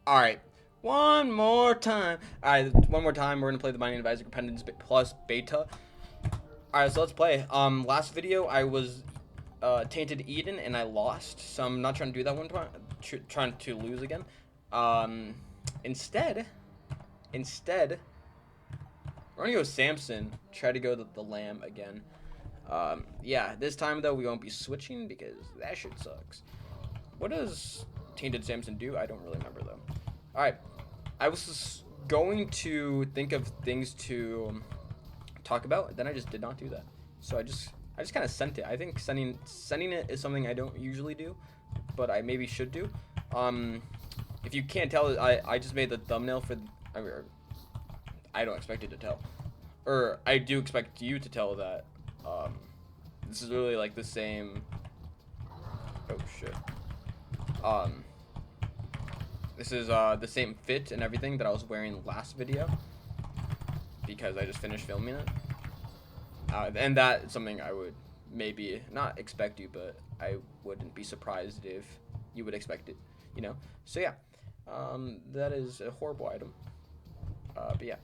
All right, one more time. All right, one more time. We're gonna play the Binding of Isaac Repentance plus beta. All right, so let's play. Last video I was Tainted Eden and I lost, so I'm not trying to do that one time. Trying to lose again. Um, instead, we're gonna go Samson. Try to go the lamb again. Yeah, this time though we won't be switching because that shit sucks. What does Tainted Samson do? I don't really remember though. All right, I was just going to think of things to talk about, then I just did not do that. So I just kind of sent it. I think sending it is something I don't usually do, but I maybe should do. If you can't tell, I just made the thumbnail for. I don't expect it to tell, or I do expect you to tell that. This is really like the same. Oh shit. This is the same fit and everything that I was wearing last video because I just finished filming it. And that's something I would maybe not expect you, but I wouldn't be surprised if you would expect it, you know? So yeah, that is a horrible item. But yeah.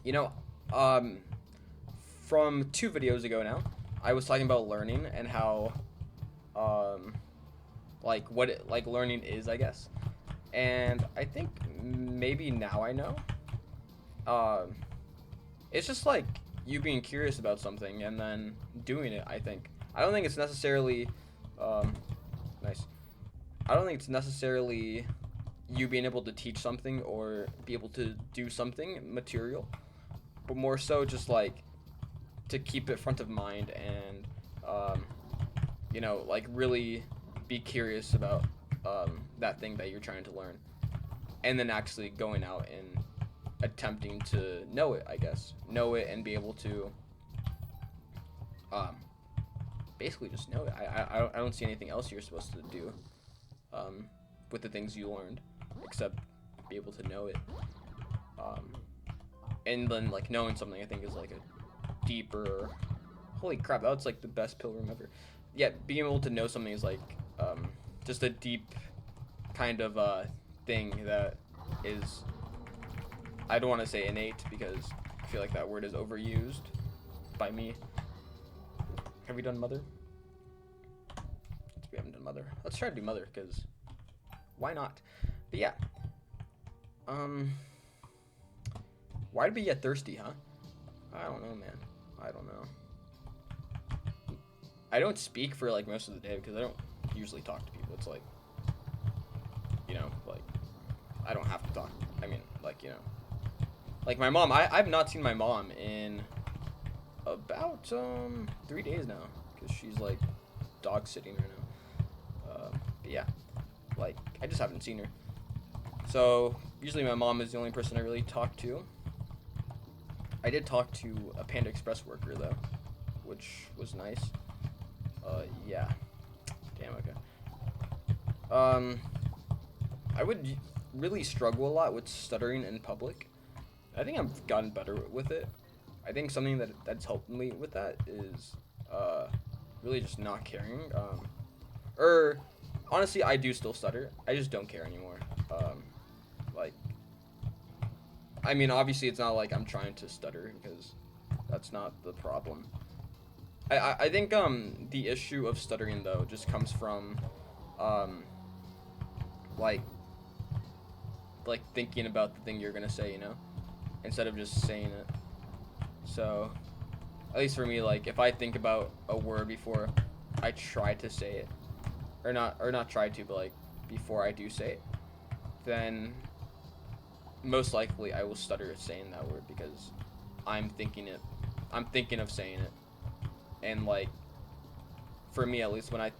You know, from 2 videos ago now, I was talking about learning and how, like what learning is, I guess. And I think maybe now I know. It's just like you being curious about something and then doing it, I think. I don't think it's necessarily, nice. I don't think it's necessarily you being able to teach something or be able to do something material, but more so just like to keep it front of mind and, you know, like really be curious about that thing that you're trying to learn, and then actually going out and attempting to know it, I guess. Know it and be able to basically just know it. I don't see anything else you're supposed to do with the things you learned except be able to know it. And then like knowing something, I think, is like a deeper, holy crap, that's like the best pilgrim ever. Yeah, being able to know something is like just a deep kind of thing that is, I don't want to say innate because I feel like that word is overused by me. Have we done mother? We haven't done mother. Let's try to do mother because why not? But yeah. Why did we get thirsty, huh? I don't know, man. I don't know. I don't speak for like most of the day because I don't usually talk to people. It's like, you know, like I don't have to talk. I mean, like, you know, like my mom. I've not seen my mom in about 3 days now because she's like dog sitting right now. But yeah, like I just haven't seen her. So usually my mom is the only person I really talk to. I did talk to a Panda Express worker though, which was nice. Yeah. Damn, okay. I would really struggle a lot with stuttering in public. I think I've gotten better with it. I think something that's helped me with that is really just not caring. Or honestly, I do still stutter. I just don't care anymore. Like, I mean, obviously, it's not like I'm trying to stutter because that's not the problem. I think the issue of stuttering though just comes from like thinking about the thing you're gonna say, you know, instead of just saying it. So at least for me, like if I think about a word before I try to say it, or not try to, but like before I do say it, then most likely I will stutter saying that word because I'm thinking of saying it. And like for me, at least, when I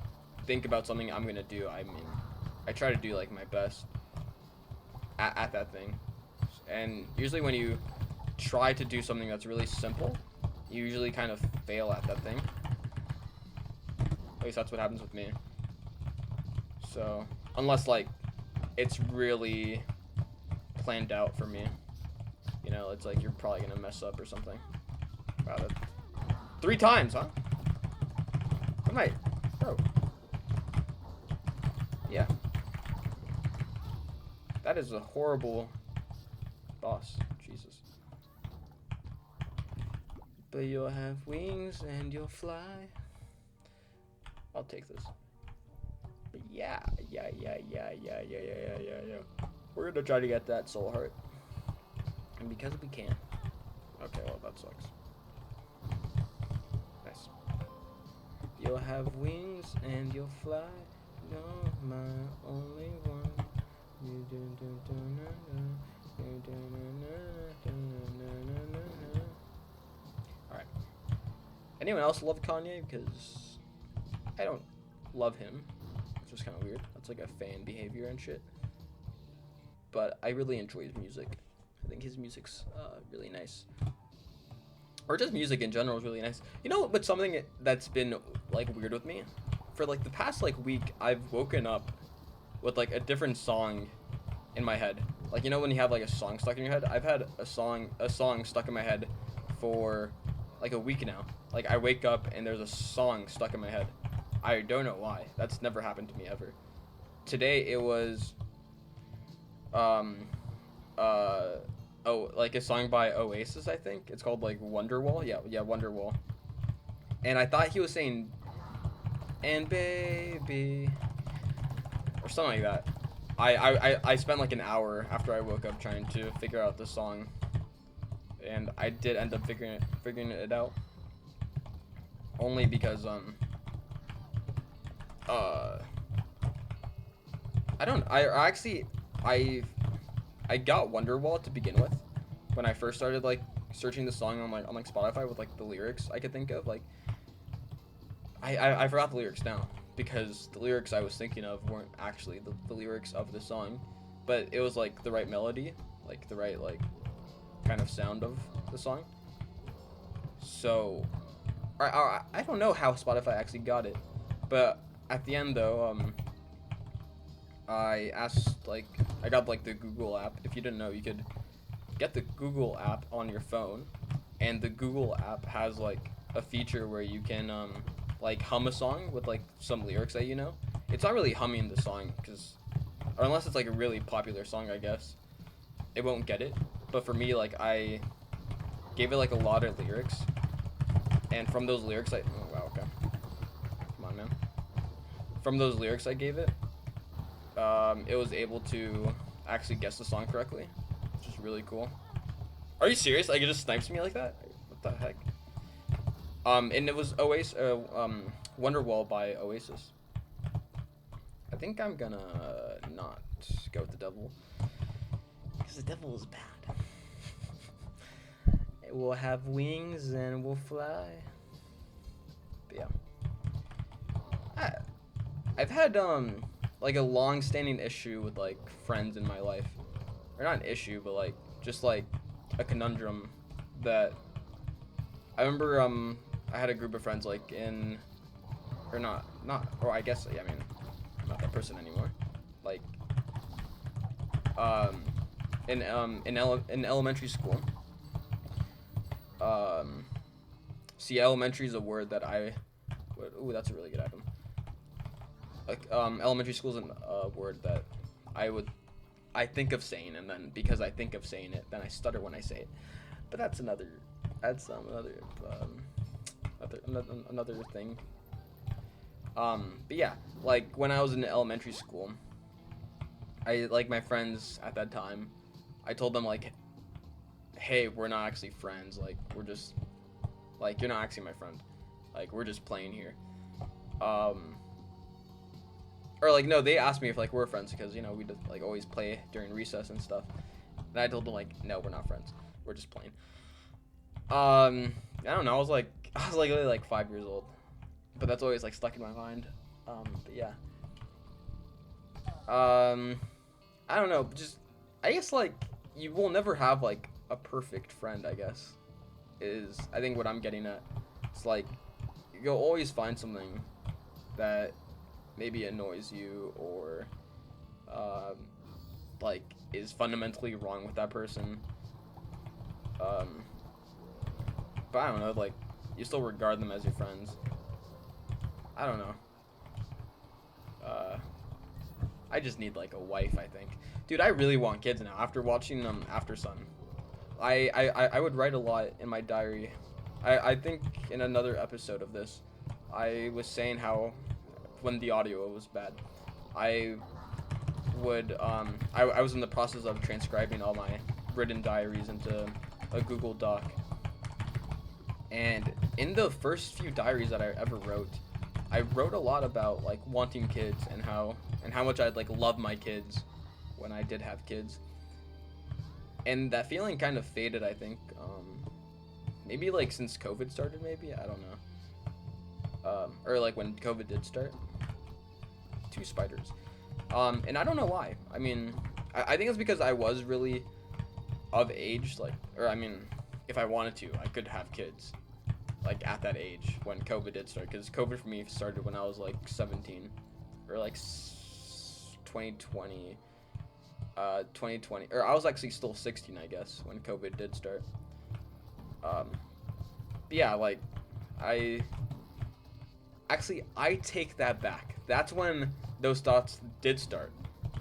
think about something I'm gonna do, I mean, I try to do like my best at that thing. And usually when you try to do something that's really simple, you usually kind of fail at that thing. At least that's what happens with me. So unless like it's really planned out for me, you know, it's like you're probably gonna mess up or something. Wow, that 3 times, huh? What am I, bro? Yeah. That is a horrible boss. Jesus. But you'll have wings and you'll fly. I'll take this. But yeah. We're gonna try to get that soul heart. And because we can. Okay, well, that sucks. Nice. You'll have wings and you'll fly. You're my only one. Alright. Anyone else love Kanye? Because I don't love him. It's just kind of weird. That's like a fan behavior and shit. But I really enjoy his music. I think his music's really nice. Or just music in general is really nice. You know, but something that's been like weird with me? For like the past like week, I've woken up with like a different song in my head. Like, you know when you have like a song stuck in your head? I've had a song stuck in my head for like a week now. Like I wake up and there's a song stuck in my head. I don't know why. That's never happened to me ever. Today it was like a song by Oasis, I think. It's called like Wonderwall. Yeah, Wonderwall. And I thought he was saying and baby or something like that. I spent like an hour after I woke up trying to figure out the song, and I did end up figuring it out. Only because I got Wonderwall to begin with when I first started like searching the song on like Spotify with like the lyrics I could think of. Like I forgot the lyrics now because the lyrics I was thinking of weren't actually the lyrics of the song, but it was like the right melody, like the right like kind of sound of the song. So I don't know how Spotify actually got it, but at the end though, I asked like I got like the Google app. If you didn't know, you could get the Google app on your phone, and the Google app has like a feature where you can like hum a song with like some lyrics that you know. It's not really humming the song because, or unless it's like a really popular song, I guess it won't get it. But for me, like I gave it like a lot of lyrics, and from those lyrics oh wow, okay, come on man. From those lyrics I gave it, it was able to actually guess the song correctly, which is really cool. Are you serious? Like it just snipes me like that? What the heck? And it was Wonderwall by Oasis. I think I'm gonna not go with the devil, because the devil is bad. It will have wings and will fly. But yeah, I've had like a long-standing issue with like friends in my life, or not an issue, but like just like a conundrum that I remember. I had a group of friends like in, or not, or I guess yeah, I mean, I'm not that person anymore. Like in elementary school. See, elementary is a word that ooh, that's a really good item. Like elementary school is a word that I think of saying, and then because I think of saying it, then I stutter when I say it. But that's another thing. But yeah, like when I was in elementary school, I like my friends at that time, I told them like, hey, we're not actually friends, like we're just like, you're not actually my friend, like we're just playing here. Or like no, they asked me if like we're friends because you know we just like always play during recess and stuff, and I told them like, no, we're not friends, we're just playing. I don't know, I was like really like 5 years old, but that's always like stuck in my mind. But yeah, I don't know, just I guess like you will never have like a perfect friend, I guess, is I think what I'm getting at. It's like you'll always find something that maybe annoys you or like is fundamentally wrong with that person. But I don't know, like you still regard them as your friends. I don't know. I just need like a wife, I think. Dude, I really want kids now. After watching After Sun, I would write a lot in my diary. I think in another episode of this, I was saying how when the audio was bad, I would I was in the process of transcribing all my written diaries into a Google Doc. And in the first few diaries that I ever wrote, I wrote a lot about like wanting kids and how much I'd like love my kids when I did have kids. And that feeling kind of faded, I think. Maybe like since COVID started, maybe, I don't know. Or like when COVID did start. 2 spiders. And I don't know why. I mean, I think it's because I was really of age, like, or I mean, if I wanted to, I could have kids, like at that age when COVID did start. Because COVID for me started when I was like 17, or like 2020, or I was actually still 16, I guess, when COVID did start. But yeah, like, I take that back. That's when those thoughts did start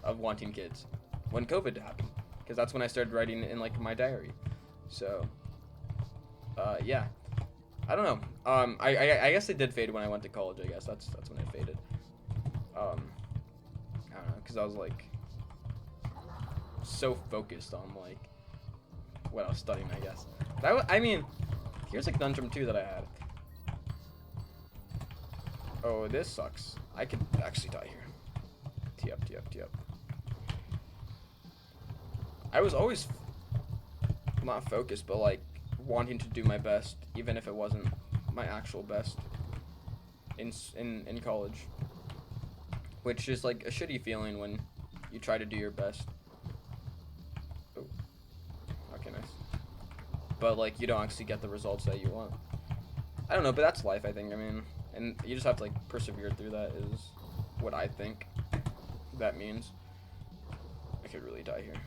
of wanting kids, when COVID happened, because that's when I started writing in like my diary. So yeah, I don't know. I guess it did fade when I went to college. I guess that's when it faded. I don't know, because I was like so focused on like what I was studying, I guess. I mean, here's a conundrum too that I had. Oh, this sucks. I could actually die here. Tee up, tee up, tee up. I was always not focused, but like wanting to do my best, even if it wasn't my actual best in college. Which is like a shitty feeling when you try to do your best. Oh, okay, nice. But like you don't actually get the results that you want. I don't know, but that's life, I think. I mean, and you just have to like persevere through that is what I think that means. I could really die here.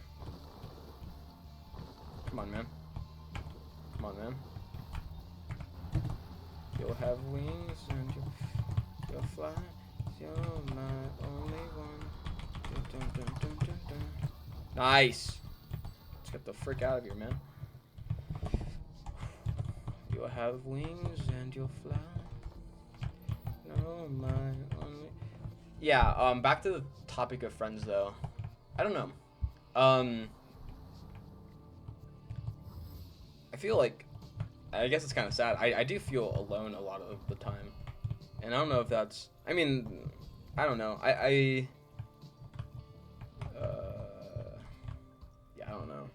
Come on, man. Come on, man. You'll have wings and you'll fly. You're my only one. Dun, dun, dun, dun, dun, dun. Nice. Let's get the frick out of here, man. You'll have wings and you'll fly. No, my only. Yeah. Back to the topic of friends, though. I don't know. I feel like, I guess it's kind of sad. I do feel alone a lot of the time, and I don't know if that's. I mean, I don't know. Yeah, I don't know.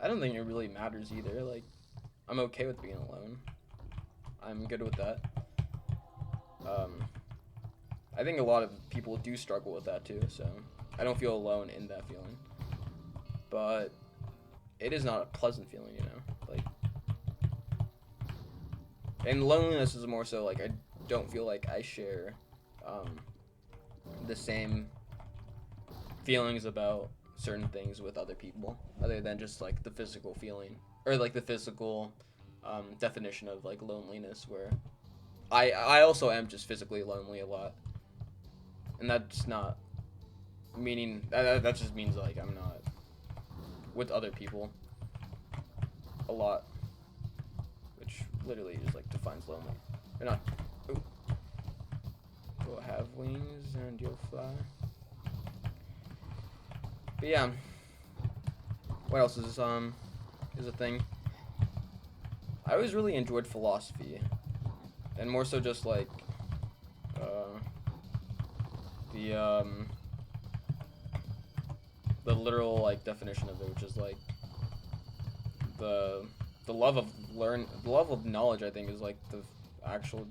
I don't think it really matters either. Like, I'm okay with being alone. I'm good with that. I think a lot of people do struggle with that too, so I don't feel alone in that feeling. But it is not a pleasant feeling, you know? Like, and loneliness is more so like I don't feel like I share the same feelings about certain things with other people, other than just like the physical feeling or like the physical definition of like loneliness, where I also am just physically lonely a lot, and that's not meaning that just means like I'm not with other people a lot, which literally just like defines lonely. You're not. Ooh. You'll have wings and you'll fly. But yeah, what else is a thing? I always really enjoyed philosophy, and more so just like the literal like definition of it, which is like the love of the love of knowledge. I think is like the actual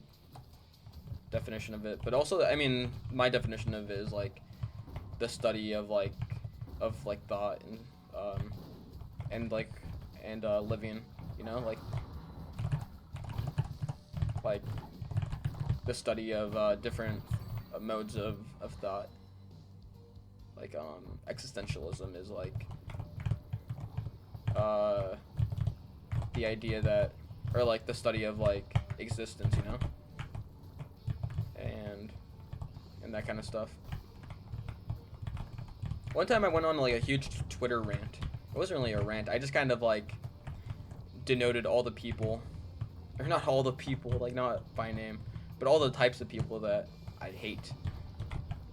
definition of it, but also I mean my definition of it is like the study of thought and living, you know, like the study of different modes of thought. Like existentialism is like the idea that, or like the study of like existence, you know, and that kind of stuff. One time I went on like a huge Twitter rant. It wasn't really a rant. I just kind of like denoted all the people, or not all the people, like not by name, but all the types of people that I hate.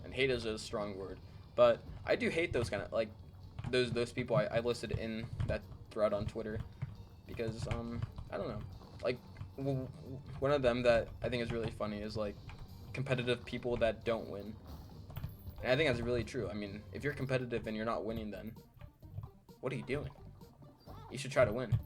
And hate is a strong word, but I do hate those kind of like those people I listed in that thread on Twitter because I don't know, like one of them that I think is really funny is like competitive people that don't win. And I think that's really true. I mean, if you're competitive and you're not winning, then what are you doing? You should try to win.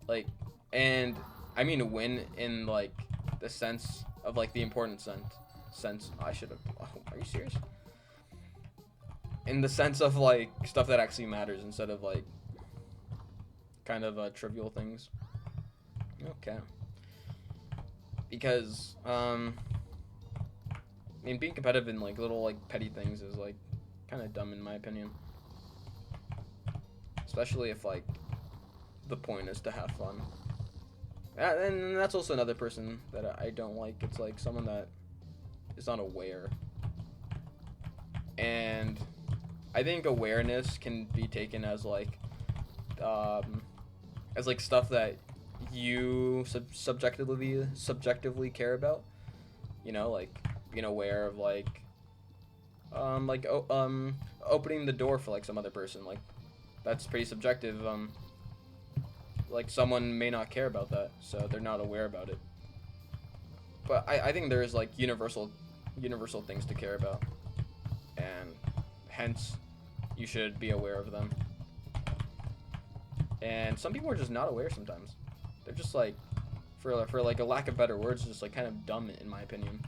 Like, and I mean win in like the sense of like the important sense. I should have. Oh, are you serious? In the sense of like stuff that actually matters instead of like kind of trivial things. Okay. Because I mean, being competitive in like little like petty things is like kind of dumb in my opinion. Especially if like the point is to have fun. And that's also another person that I don't like. It's like someone that is not aware. And I think awareness can be taken as like stuff that you subjectively care about. You know, like being aware of opening the door for like some other person. Like that's pretty subjective. Like someone may not care about that, so they're not aware about it. But I think there is like universal things to care about, and hence you should be aware of them. And some people are just not aware sometimes. They're just like, for like a lack of better words, just like kind of dumb in my opinion.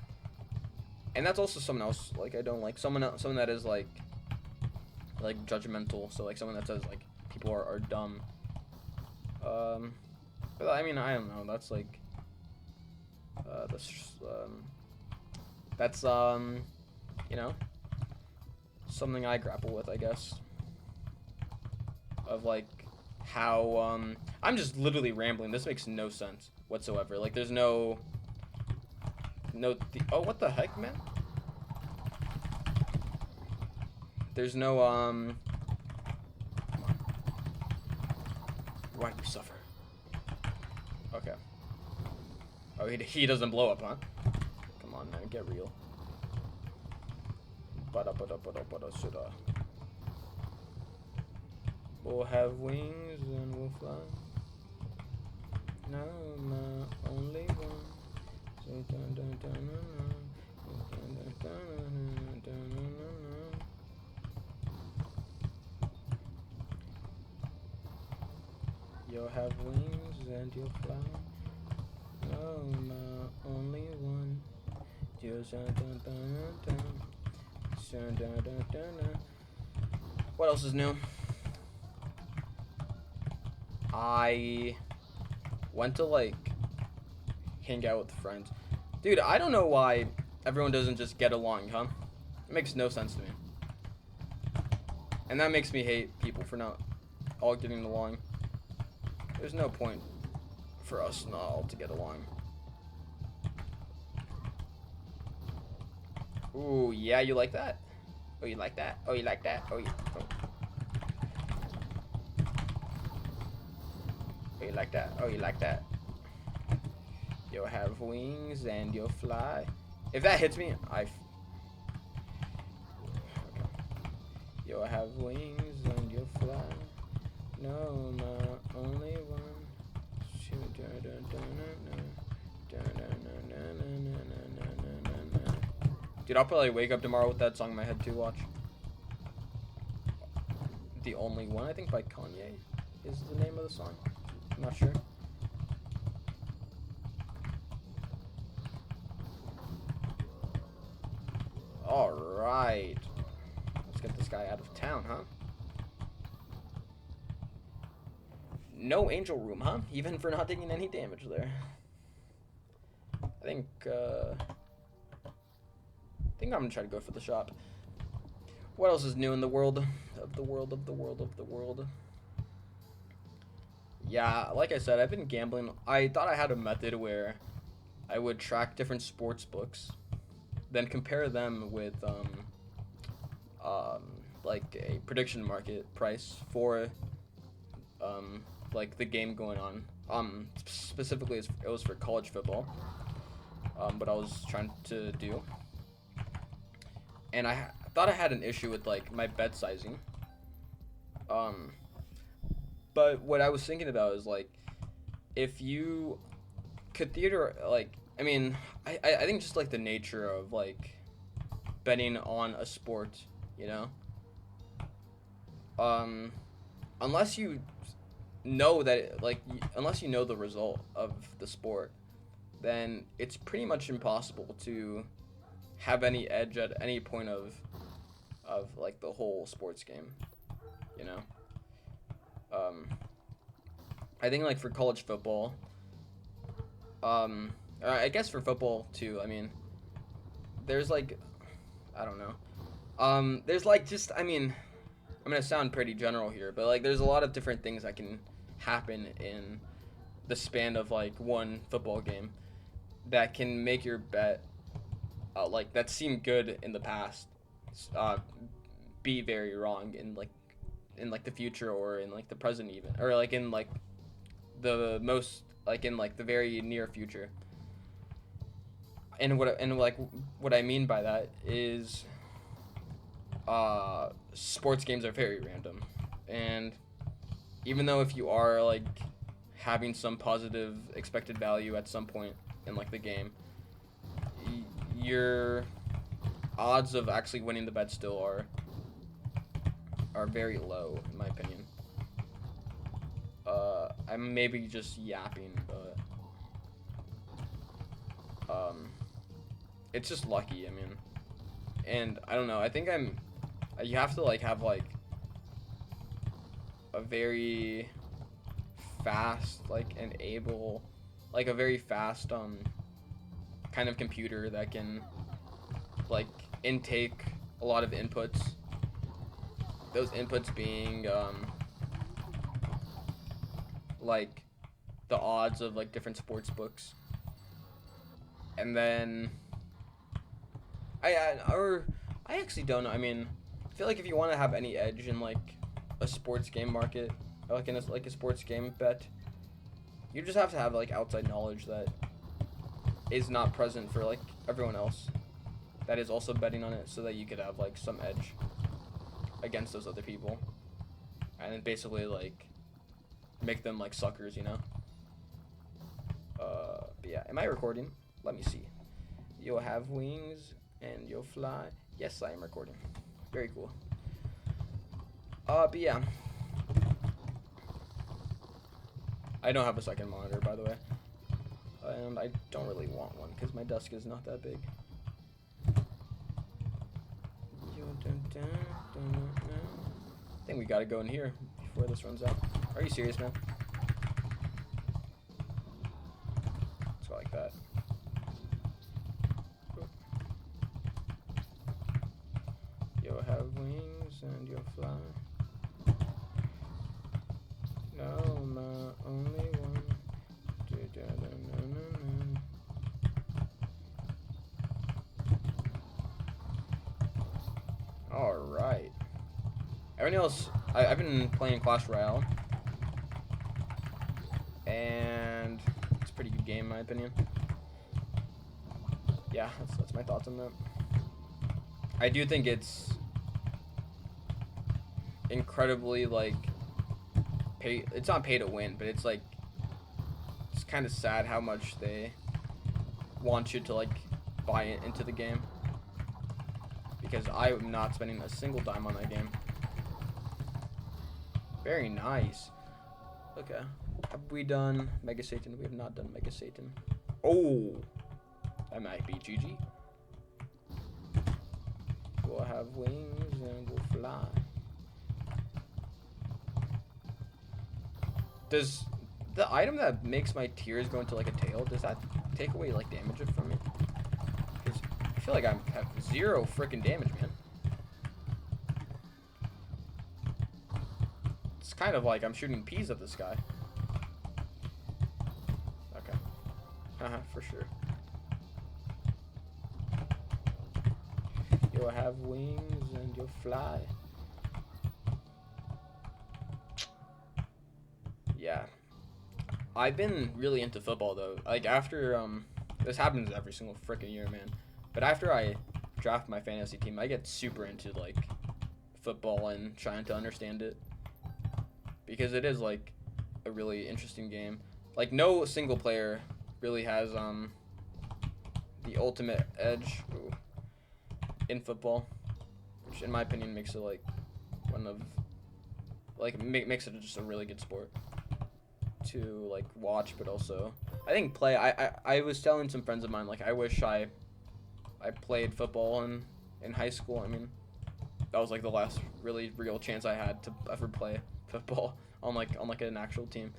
And that's also someone else like I don't like. Someone that is like judgmental. So like someone that says like people are dumb. But I mean I don't know. That's like that's you know, something I grapple with, I guess. Of like how I'm just literally rambling. This makes no sense whatsoever. Like there's oh, what the heck, man? There's no why do you suffer? Okay. Oh, he doesn't blow up, huh? Come on, man, get real. Shoulda. We'll have wings and we'll fly. No, my only one. You'll have wings and you'll fly. No, my only one. What else is new? I went to like hang out with friends. Dude, I don't know why everyone doesn't just get along, huh? It makes no sense to me. And that makes me hate people for not all getting along. There's no point for us not all to get along. Ooh, yeah, you like that? Oh, you like that? Oh, you like that? Oh, oh. Oh, you like that? Oh, you like that? You'll have wings and you'll fly. If that hits me, okay. You'll have wings and you'll fly. No, my only one. Dude, I'll probably wake up tomorrow with that song in my head too, watch. The Only One, I think by Kanye is the name of the song. I'm not sure. Alright. Let's get this guy out of town, huh? No angel room, huh? Even for not taking any damage there. I think I'm gonna try to go for the shop. What else is new in the world? Of the world. Yeah, like I said, I've been gambling. I thought I had a method where I would track different sports books, then compare them with like a prediction market price for like the game going on. Specifically, it was for college football. What I was trying to do, and I thought I had an issue with like my bet sizing. But what I was thinking about is like, if you could I mean, I think just like the nature of like betting on a sport, you know, unless you know that unless you know the result of the sport, then it's pretty much impossible to have any edge at any point of like the whole sports game, you know. I think like for college football, I guess for football too. I mean, there's like, I don't know. There's like just, I mean, I'm gonna sound pretty general here, but like there's a lot of different things that can happen in the span of like one football game that can make your bet, like that seemed good in the past, be very wrong in like the future or in like the present even, or like in like the most like in like the very near future. And what I mean by that is, sports games are very random, and even though if you are like having some positive expected value at some point in like the game, your odds of actually winning the bet still are very low in my opinion. I'm maybe just yapping, but it's just lucky. I mean, and I don't know. I think you have to like have like a very fast a very fast kind of computer that can like intake a lot of inputs. Those inputs being like the odds of like different sports books, and then I actually don't know. I mean, I feel like if you want to have any edge in like a sports game market, or like in a sports game bet, you just have to have like outside knowledge that is not present for like everyone else that is also betting on it, so that you could have like some edge against those other people, and then basically like make them like suckers, you know. But yeah, am I recording? Let me see. You'll have wings and you'll fly. Yes, I am recording. Very cool. But yeah, I don't have a second monitor, by the way, and I don't really want one because my desk is not that big. I think we gotta go in here before this runs out. Are you serious, man? Let's go like that. You'll have wings and you'll fly. No, my only one. Alright. Everything else, I've been playing Clash Royale, and it's a pretty good game in my opinion. Yeah, that's my thoughts on that. I do think it's incredibly like it's not pay to win, but it's like it's kind of sad how much they want you to like buy into the game, because I am not spending a single dime on that game. Very nice. Okay. Have we done Mega Satan? We have not done Mega Satan. Oh! That might be GG. We'll have wings and we'll fly. Does the item that makes my tears go into like a tail, does that take away like damage from it? Because I feel like I have zero freaking damage, man. It's kind of like I'm shooting peas at this guy. Okay. For sure. You'll have wings and you'll fly. Yeah. I've been really into football though. Like after this happens every single freaking year, man. But after I draft my fantasy team, I get super into like football and trying to understand it, because it is like a really interesting game. Like no single player really has the ultimate edge in football, which in my opinion makes it like one of like makes it just a really good sport to like watch, but also I think play. I was telling some friends of mine, like I wish I played football in high school. I mean, that was like the last really real chance I had to ever play football on like an actual team.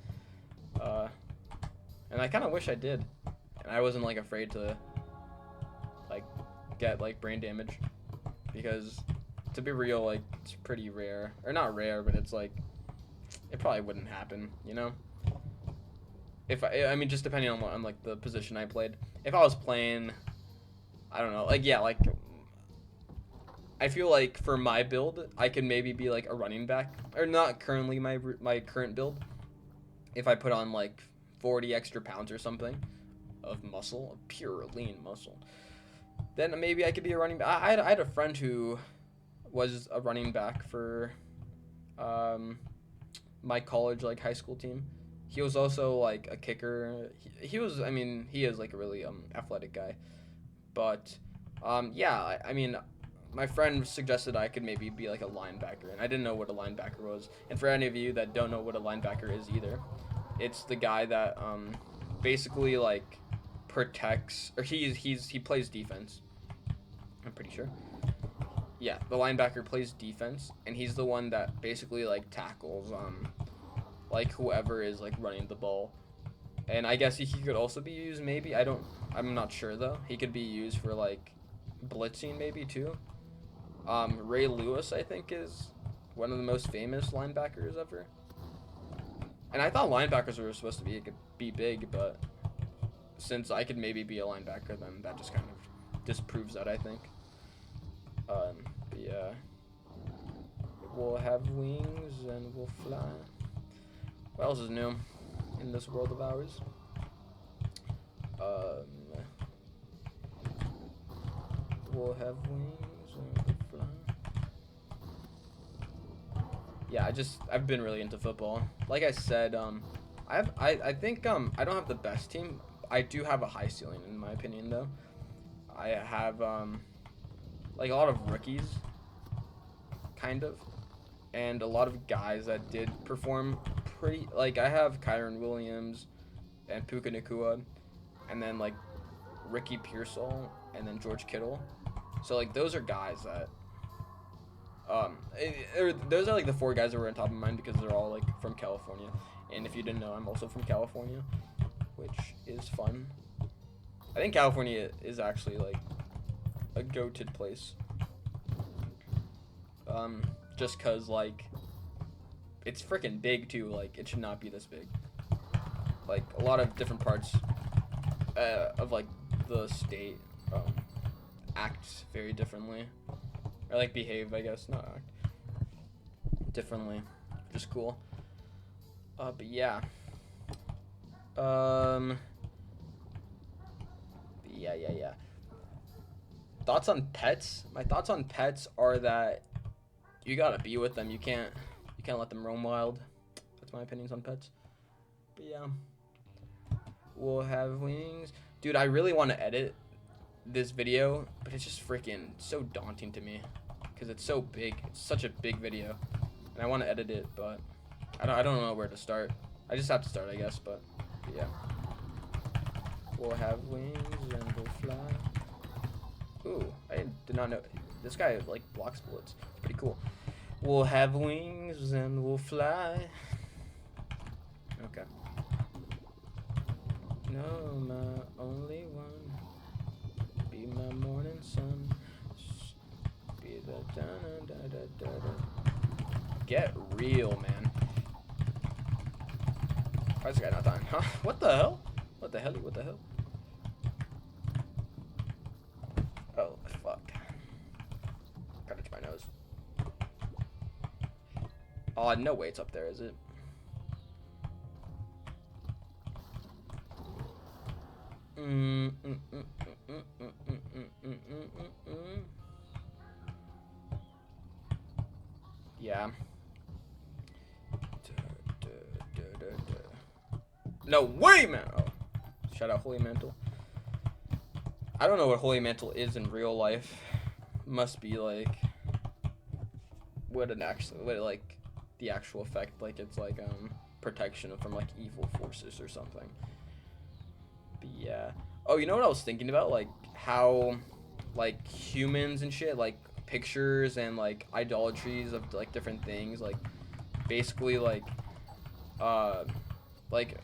And I kind of wish I did, and I wasn't like afraid to like get like brain damage, because to be real, like it's pretty rare, or not rare, but it's like it probably wouldn't happen, you know. If I mean, just depending on like the position I played. If I was playing, I don't know, like yeah, like I feel like for my build, I could maybe be like a running back, or not currently my current build. If I put on like 40 extra pounds or something of muscle, of pure lean muscle, then maybe I could be a running back. I had a friend who was a running back for my college, like high school team. He was also like a kicker. He was, I mean, he is like a really athletic guy. But yeah, I mean, my friend suggested I could maybe be like a linebacker, and I didn't know what a linebacker was. And for any of you that don't know what a linebacker is either, it's the guy that basically like protects, or he plays defense. I'm pretty sure. Yeah, the linebacker plays defense, and he's the one that basically like tackles like whoever is like running the ball. And I guess he could also be used, maybe, I'm not sure though. He could be used for like blitzing maybe too. Ray Lewis, I think, is one of the most famous linebackers ever. And I thought linebackers were supposed to be big, but since I could maybe be a linebacker, then that just kind of disproves that, I think. But yeah, we'll have wings and we'll fly. What else is new in this world of ours? We'll have wings and we'll fly. Yeah, I've been really into football. Like I said, I think I don't have the best team. I do have a high ceiling in my opinion though. I have like a lot of rookies, kind of, and a lot of guys that did perform pretty. Like I have Kyron Williams and Puka Nacua, and then like Ricky Pearsall, and then George Kittle. So like those are guys that those are like the four guys that were on top of mine, because they're all like from California. And if you didn't know, I'm also from California, which is fun. I think California is actually like a goated place. Just cause like it's freaking big too. Like it should not be this big. Like a lot of different parts of like the state act very differently, or like behave, I guess, not act differently, which is cool. But yeah. Yeah. Thoughts on pets? My thoughts on pets are that you gotta be with them. You can't let them roam wild. That's my opinions on pets. But yeah, we'll have wings, dude. I really want to edit this video, but it's just freaking so daunting to me, because it's so big. It's such a big video, and I want to edit it, but I don't know where to start. I just have to start, I guess. But yeah, we'll have wings and we'll fly. Ooh, I did not know this guy like blocks bullets. It's pretty cool. We'll have wings and we'll fly. Okay. No, my only one. Be my morning sun. Be the da-da-da-da-da-da. Get real, man. Why is this guy not dying? Huh? What the hell? What the hell? What the hell? Oh, fuck. Gotta itch my nose. Oh, no way it's up there, is it? Yeah. No way, man! Oh. Shout out Holy Mantle. I don't know what Holy Mantle is in real life. Must be like... what like the actual effect, like it's like protection from like evil forces or something. But yeah. Oh, you know what I was thinking about? Like how like humans and shit, like pictures and like idolatries of like different things, like basically uh like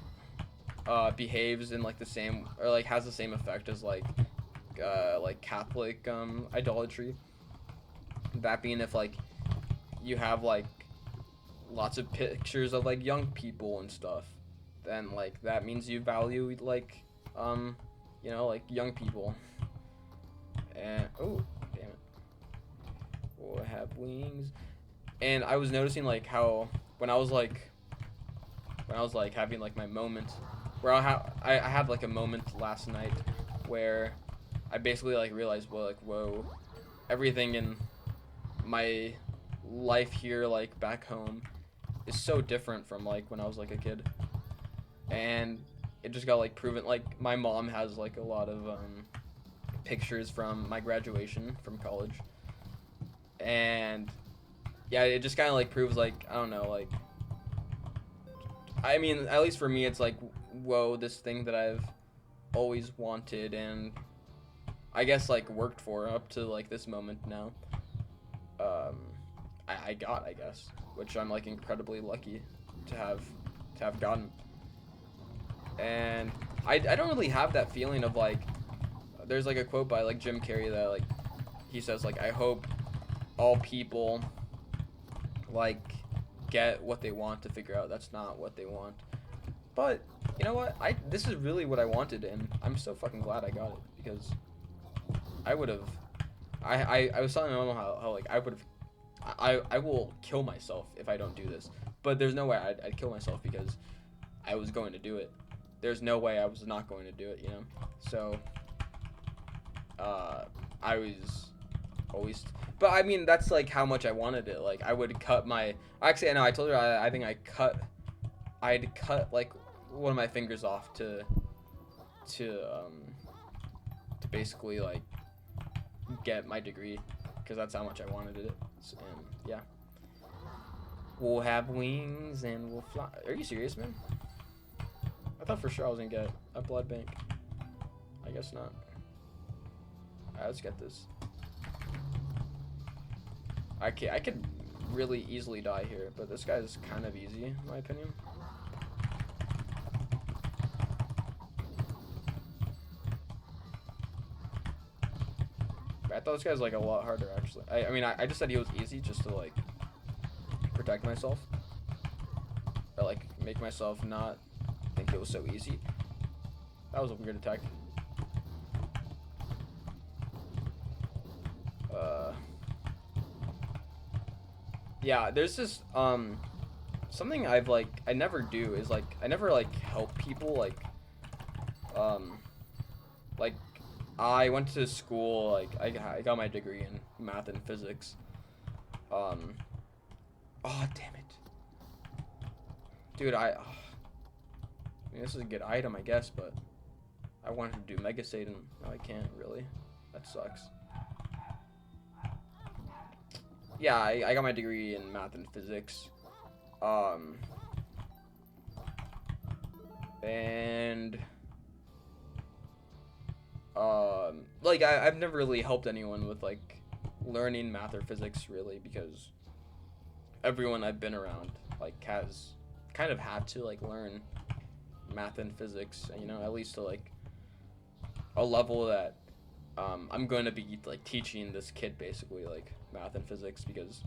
behaves in like the same, or like has the same effect as like Catholic idolatry. That being, if like you have like lots of pictures of like young people and stuff, then like that means you value like you know, like young people. And oh damn it, we'll have wings. And I was noticing like how when I was like having like my moment where I had like a moment last night where I basically like realized, well, like, whoa, everything in my life here, like back home, is so different from like when I was like a kid. And it just got like proven, like my mom has like a lot of pictures from my graduation from college. And yeah, it just kind of like proves like, I don't know, like, I mean, at least for me, it's like, whoa, this thing that I've always wanted and I guess like worked for up to like this moment now, I got, I guess, which I'm like incredibly lucky to have gotten. And I don't really have that feeling of like, there's like a quote by like Jim Carrey that like he says like, I hope all people like get what they want to figure out that's not what they want. But you know what, this is really what I wanted, and I'm so fucking glad I got it, because I would have I was telling my mom how like I would have I will kill myself if I don't do this, but there's no way I'd kill myself because I was going to do it. There's no way I was not going to do it, you know. So I was always, but I mean that's like how much I wanted it. Like I would cut my, actually I know I told her I think I'd cut like one of my fingers off to basically like get my degree, because that's how much I wanted it. So, and yeah, we'll have wings and we'll fly. Are you serious, man? I thought for sure I was gonna get a blood bank. I guess not. Alright, let's get this. I could really easily die here, but this guy's kind of easy in my opinion. I thought this guy's like a lot harder actually. I mean I just said he was easy just to like protect myself, or like make myself not think it was so easy. That was a weird attack. Yeah, there's this something I've like I never do is like I never like help people, like I went to school, like I got my degree in math and physics. Oh damn it, dude! I mean, this is a good item, I guess, but I wanted to do Mega Satan. No, I can't really. That sucks. Yeah, I got my degree in math and physics. And like I've never really helped anyone with like learning math or physics really, because everyone I've been around like has kind of had to like learn math and physics, you know, at least to like a level that I'm going to be like teaching this kid basically like math and physics, because,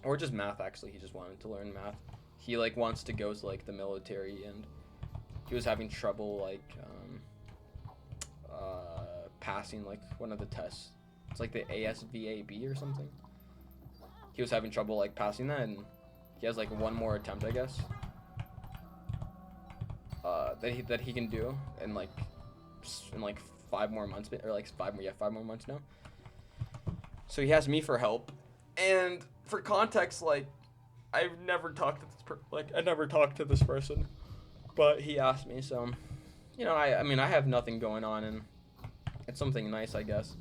or just math actually, he just wanted to learn math. He like wants to go to like the military, and he was having trouble like passing like one of the tests. It's like the ASVAB or something. He was having trouble like passing that, and he has like one more attempt, I guess. That he can do in like 5 more months, or like 5 more months now. So he has me for help, and for context, like I've never talked to this person, but he asked me, so you know, I mean I have nothing going on, and it's something nice, I guess.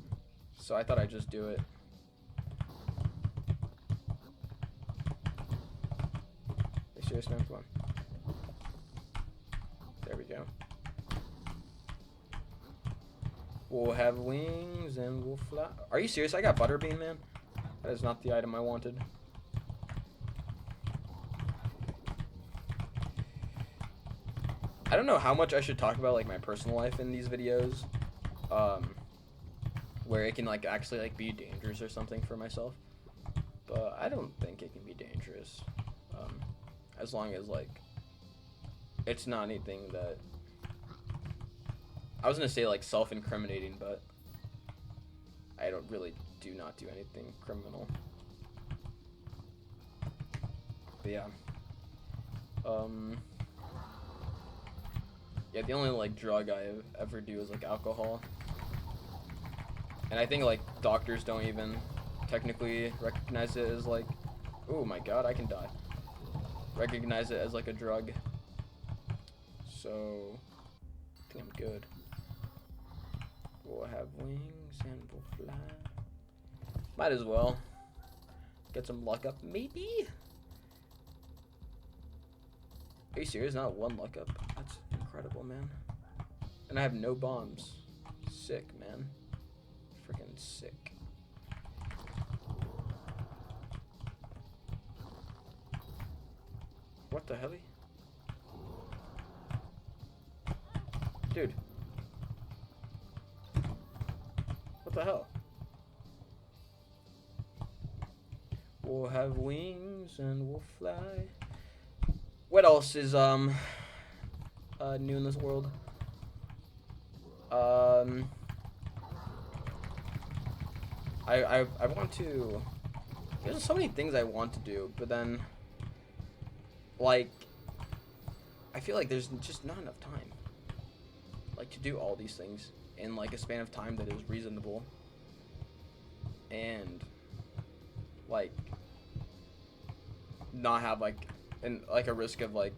So I thought I'd just do it. Are you serious, man? Come on. There we go. We'll have wings and we'll fly. Are you serious? I got butterbean, man. That is not the item I wanted. I don't know how much I should talk about like my personal life in these videos, where it can like actually like be dangerous or something for myself. But I don't think it can be dangerous, as long as like it's not anything that I was gonna say like self-incriminating, but I don't really do not do anything criminal. But yeah. Yeah, the only like drug I ever do is like alcohol. And I think like doctors don't even technically recognize it as like, oh my god, I can die. Recognize it as like a drug. So I think I'm good. We'll have wings and we'll fly. Might as well get some luck up, maybe. Are you serious? Not one luck up. That's incredible, man. And I have no bombs. Sick, man. Freaking sick. What the hell? Dude. What the hell? We'll have wings and we'll fly. What else is new in this world? I want to. There's so many things I want to do, but then like I feel like there's just not enough time like to do all these things in like a span of time that is reasonable, and like not have like a risk of like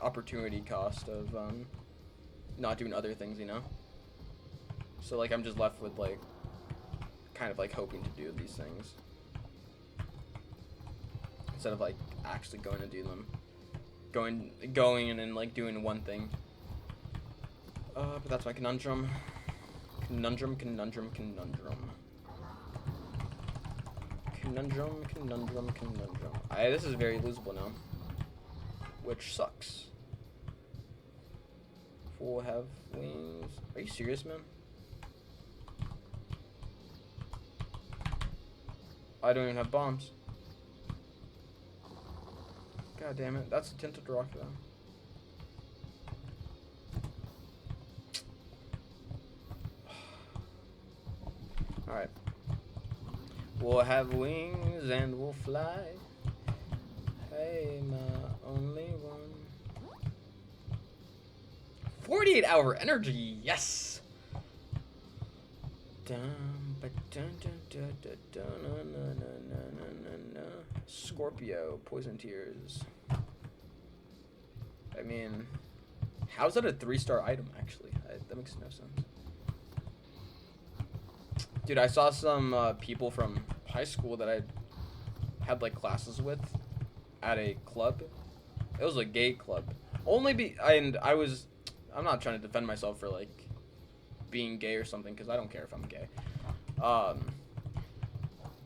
opportunity cost of not doing other things, you know. So like I'm just left with like kind of like hoping to do these things instead of like actually going to do them, going and like doing one thing. But that's my conundrum. Conundrum. This is very losable now, which sucks. We'll have wings. Are you serious, man? I don't even have bombs. God damn it. That's a tinted rock, though. Alright. We'll have wings and we'll fly. Hey, my only one. 48-hour energy, yes! Scorpio, poison tears. I mean, how's that a 3-star item, actually? That makes no sense. Dude, I saw some people from high school that I had like classes with at a club. It was a gay club. I'm not trying to defend myself for like being gay or something, because I don't care if I'm gay.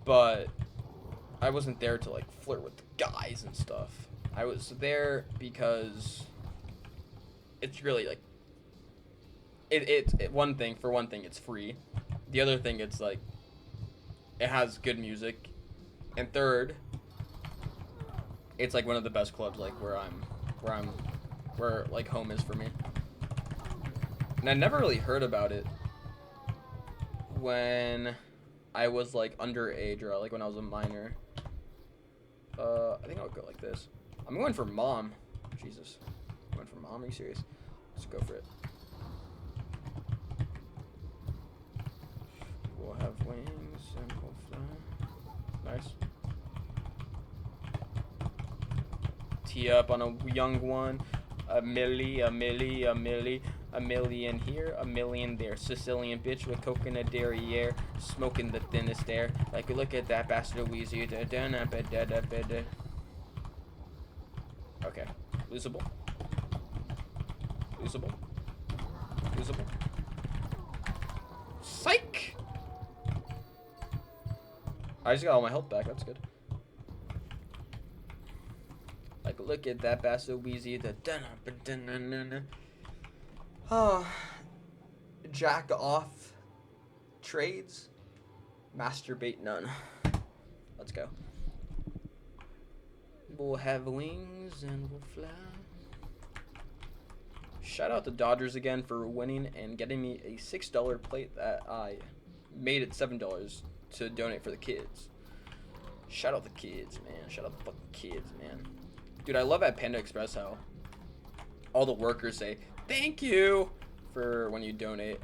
But I wasn't there to like flirt with guys and stuff. I was there because it's really like one thing, it's free. The other thing, it's like it has good music, and third, it's like one of the best clubs like where like home is for me. And I never really heard about it when I was like underage, or like when I was a minor. I think I'll go like this. I'm going for mom. Jesus. I'm going for mom. Are you serious? Let's go for it. We'll have wings and we'll fly. Nice. Tee up on a young one. A million here, a million there. Sicilian bitch with coconut derriere, smoking the thinnest air. Like, look at that bastard Weezy. Okay, losable. Psych! I just got all my health back, that's good. Like, look at that bastard Weezy. Oh, jack off trades, masturbate none. Let's go. We'll have wings and we'll fly. Shout out the Dodgers again for winning and getting me a $6 plate that I made it $7 to donate for the kids. Shout out the kids, man. Shout out the fucking kids, man. Dude, I love at Panda Express how all the workers say thank you for when you donate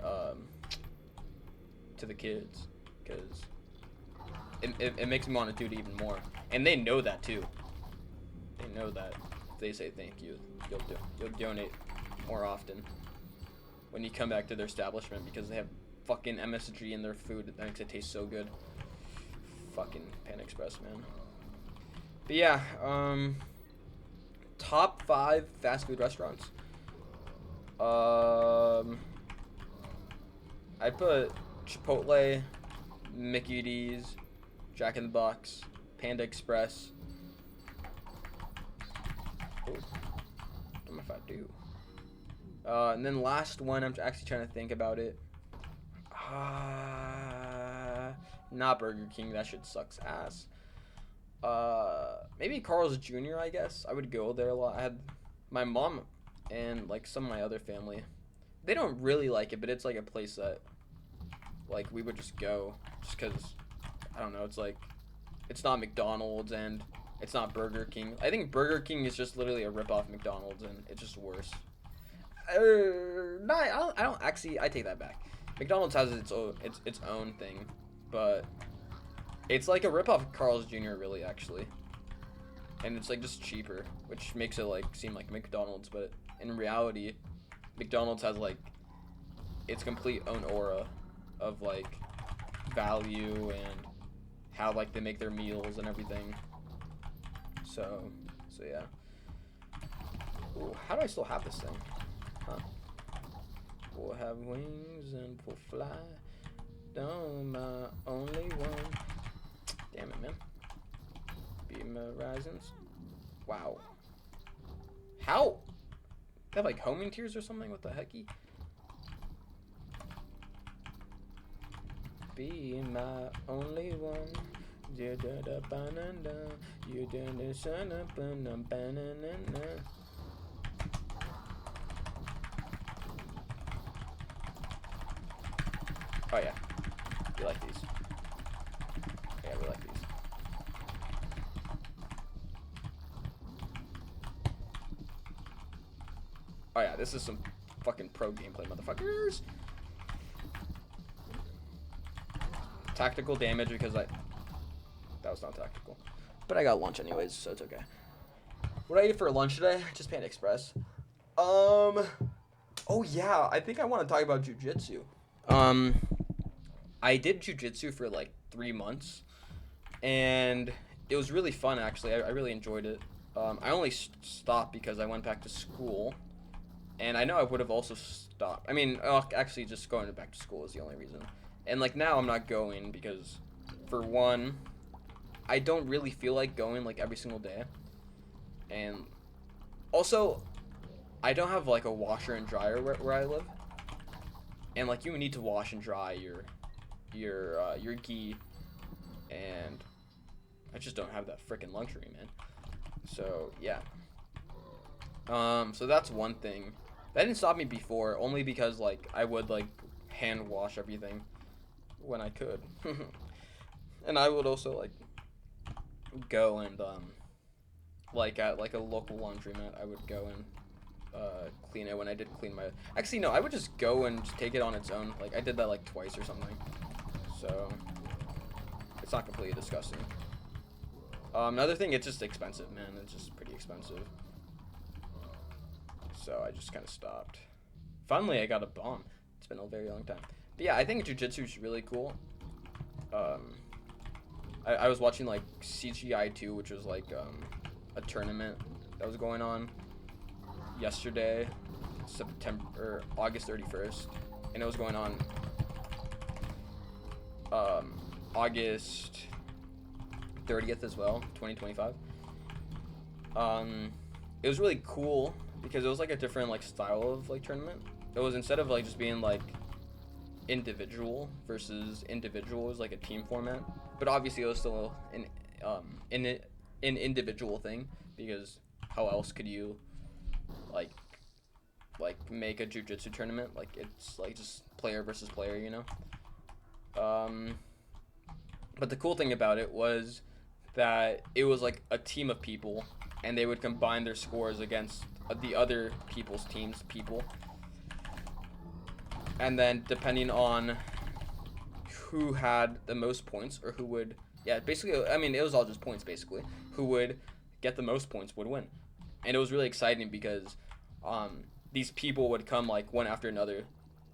to the kids, because it makes me want to do it even more, and they know that too. They know that if they say thank you, you'll donate more often when you come back to their establishment, because they have fucking MSG in their food that makes it taste so good. Fucking Panda Express, man. But yeah, top 5 fast food restaurants. I put Chipotle, Mickey D's, Jack in the Box, Panda Express. Oh, I don't know if I do. And then last one, I'm actually trying to think about it. Not Burger King, that shit sucks ass. Maybe Carl's Jr., I guess. I would go there a lot. I had my mom and like some of my other family. They don't really like it, but it's like a place that like we would just go just because, I don't know, it's like, it's not McDonald's and it's not Burger King. I think Burger King is just literally a rip-off McDonald's and it's just worse. No, I don't actually, I take that back. McDonald's has its own thing, but it's like a rip-off of Carl's Jr. really, actually. And it's like just cheaper, which makes it like seem like McDonald's, but in reality, McDonald's has like its complete own aura of like value and how like they make their meals and everything. So yeah. Ooh, how do I still have this thing? Huh. We'll have wings and we'll fly. Don't my only one. Damn it, man. Be my horizons. Wow. How? They have like homing tears or something? What the hecky? Be my only one. You did a banana. You did a banana. Oh yeah. We like these. Yeah, we like these. Oh yeah, this is some fucking pro gameplay, motherfuckers. Tactical damage because that was not tactical. But I got lunch anyways, so it's okay. What did I eat for lunch today? Just Panda Express. Oh yeah, I think I want to talk about jujitsu. I did jujitsu for like 3 months, and it was really fun actually. I really enjoyed it. I only stopped because I went back to school, and I know I would have also stopped. I mean, actually, just going back to school is the only reason. And like now, I'm not going because, for one, I don't really feel like going like every single day, and also, I don't have like a washer and dryer where I live, and like you need to wash and dry your gi, and I just don't have that freaking luxury, man. So yeah. So that's one thing. That didn't stop me before, only because like I would like hand wash everything when I could. And I would also like go and like at like a local laundromat, I would go and clean it when I did clean my. Actually, no, I would just go and just take it on its own. Like I did that like twice or something. So it's not completely disgusting. Another thing, it's just expensive, man. It's just pretty expensive. So I just kind of stopped. Finally, I got a bomb. It's been a very long time. But yeah, I think jiu-jitsu is really cool. I was watching like CGI 2, which was like a tournament that was going on yesterday, August 31st, and it was going on August 30th as well, 2025. It was really cool because it was like a different like style of like tournament. It was, instead of like just being like individual versus individual, it was like a team format, but obviously it was still an individual thing, because how else could you like make a jiu-jitsu tournament? Like it's like just player versus player, you know. But the cool thing about it was that it was like a team of people, and they would combine their scores against the other people's teams people, and then depending on who had the most points, or who would, yeah, basically, I mean, it was all just points basically, who would get the most points would win. And it was really exciting because these people would come like one after another,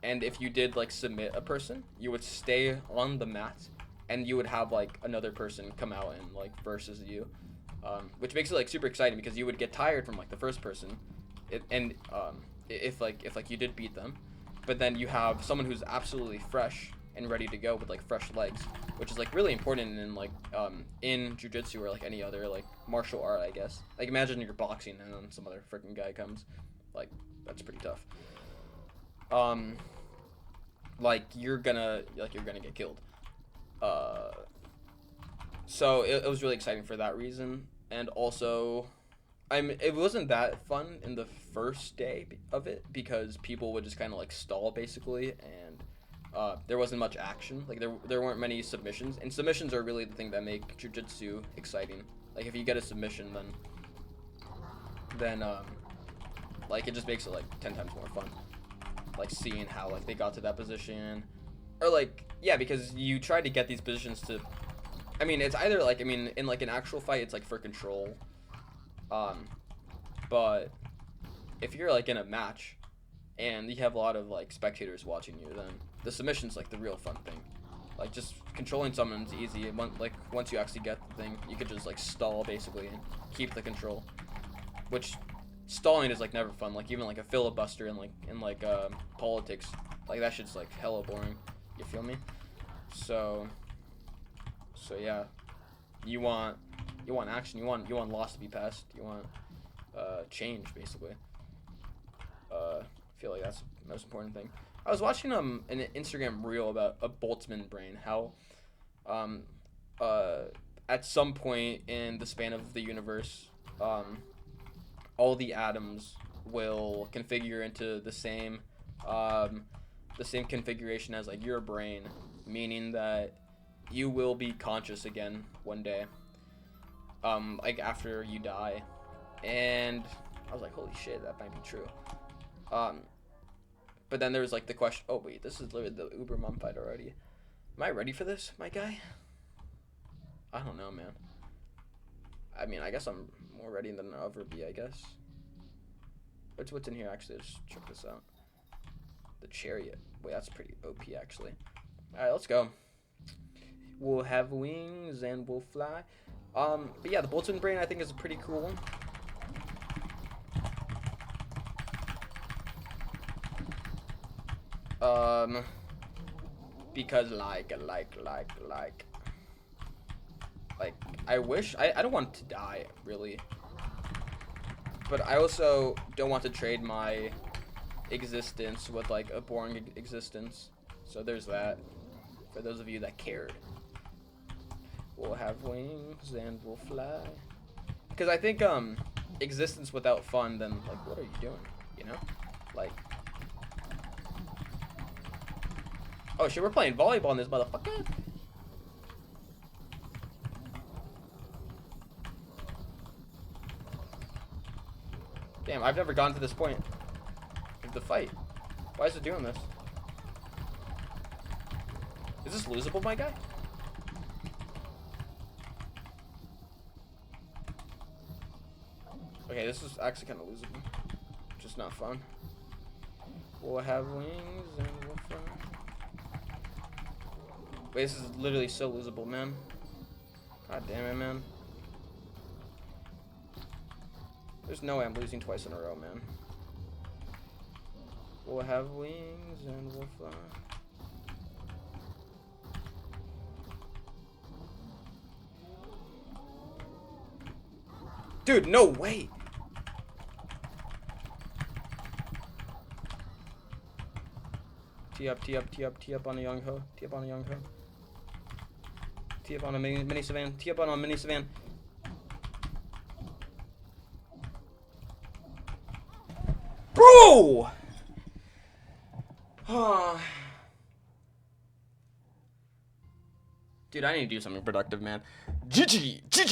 and if you did like submit a person, you would stay on the mat, and you would have like another person come out and like versus you, which makes it like super exciting because you would get tired from like the first person, if you did beat them, but then you have someone who's absolutely fresh and ready to go with like fresh legs, which is like really important in like in jiu-jitsu or like any other like martial art, I guess. Like imagine you're boxing and then some other freaking guy comes, like that's pretty tough. Like you're gonna get killed. So it was really exciting for that reason, and also it wasn't that fun in the first day of it because people would just kind of like stall basically, and there wasn't much action. Like there weren't many submissions, and submissions are really the thing that make jiu-jitsu exciting. Like if you get a submission, then like it just makes it like 10 times more fun, like seeing how like they got to that position, or like, yeah, because you try to get these positions to, I mean, it's either like, I mean, in like an actual fight it's like for control, but if you're like in a match and you have a lot of like spectators watching you, then the submission's like the real fun thing. Like just controlling someone's easy, and once you actually get the thing, you could just like stall basically and keep the control, which stalling is like never fun. Like even like a filibuster in politics, like that shit's like hella boring. You feel me? So yeah, you want action. You want loss to be passed. You want change basically. I feel like that's the most important thing. I was watching an Instagram reel about a Boltzmann brain, how at some point in the span of the universe, all the atoms will configure into the same configuration as like your brain, meaning that you will be conscious again one day, like after you die. And I was like, holy shit, that might be true. But then there was like the question, oh wait, this is literally the Uber mom fight already. Am I ready for this, my guy? I don't know, man. I mean, I guess I'm more ready than I'll ever be, I guess. What's in here, actually? Let's check this out. The chariot. Wait, that's pretty OP, actually. Alright, let's go. We'll have wings and we'll fly. But yeah, the Boltzmann brain I think is a pretty cool one. Because like I wish, I don't want to die really, but I also don't want to trade my existence with like a boring existence. So there's that, for those of you that cared. We'll have wings and we'll fly. Because I think existence without fun, then like what are you doing, you know? Like, oh shit, we're playing volleyball in this motherfucker. Damn, I've never gotten to this point of the fight. Why is it doing this? Is this losable, my guy? Okay, this is actually kind of losable. Just not fun. We'll have wings and we'll fly. Wait, this is literally so losable, man. God damn it, man. There's no way I'm losing twice in a row, man. We'll have wings and we'll fly. Dude, no way! Tee up, tee up, tee up, tee up on a young ho. Tee up on a young ho. Tee up on a mini savan. Tee up on a mini savan. Bro! Dude, I need to do something productive, man. GG! GG!